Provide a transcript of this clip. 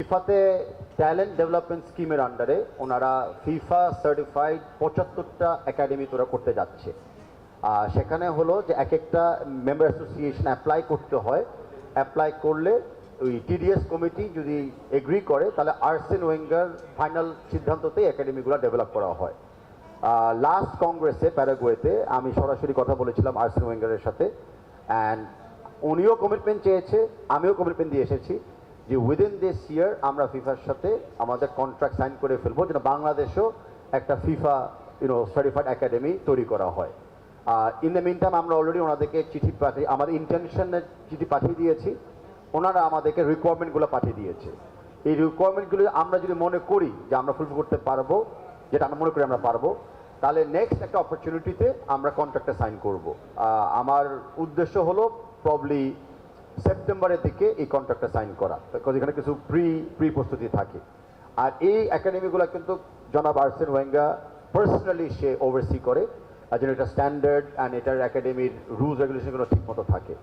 ফিফাতে talent development স্কিমের আন্ডারে ওনারা ফিফা সার্টিফাইড 75টা একাডেমি তোরা করতে যাচ্ছে। সেখানে হলো যে এক একটা মেম্বার অ্যাসোসিয়েশন অ্যাপ্লাই করতে হয়। অ্যাপ্লাই করলে ওই টিডিএস কমিটি যদি এগ্রি করে তাহলে আর্সেন ওয়েঙ্গার ফাইনাল সিদ্ধান্ততেই একাডেমিগুলো ডেভেলপ করা হয়। লাস্ট কংগ্রেসে প্যারাগুয়েতে আমি সরাসরি কথা বলেছিলাম আর্সেন ওয়েঙ্গারের সাথে, অ্যান্ড উনিও কমিটমেন্ট চেয়েছে, আমিও কমিটমেন্ট দিয়ে এসেছি যে উইদিন দিস ইয়ার আমরা ফিফার সাথে আমাদের কন্ট্রাক্ট সাইন করে ফেলবো যেন বাংলাদেশেও একটা ফিফা সার্টিফাইড একাডেমি তৈরি করা হয়। ইন দ্য মিন টাইম আমরা অলরেডি ওনাদেরকে চিঠি পাঠিয়ে আমাদের ইন্টেনশনের চিঠি পাঠিয়ে দিয়েছি, ওনারা আমাদেরকে রিকোয়ারমেন্টগুলো পাঠিয়ে দিয়েছে। এই রিকোয়ারমেন্টগুলো আমরা যদি মনে করি যে আমরা ফুলফিল করতে পারবো, যেটা আমরা মনে করি আমরা পারবো, তাহলে নেক্সট একটা অপরচুনিটিতে আমরা কন্ট্রাক্টে সাইন করব। আমার উদ্দেশ্য হলো প্রবলি সেপ্টেম্বরের দিকে এই কন্ট্রাক্টটা সাইন করা, বিকজ এখানে কিছু প্রি প্রস্তুতি থাকে। আর এই একাডেমিগুলো কিন্তু জনাব আর্সেন ওয়েঙ্গার পার্সোনালি সে ওভারসি করে, যেন এটা স্ট্যান্ডার্ড অ্যান্ড এটার একাডেমির রুলস রেগুলেশনগুলো ঠিক মতো থাকে।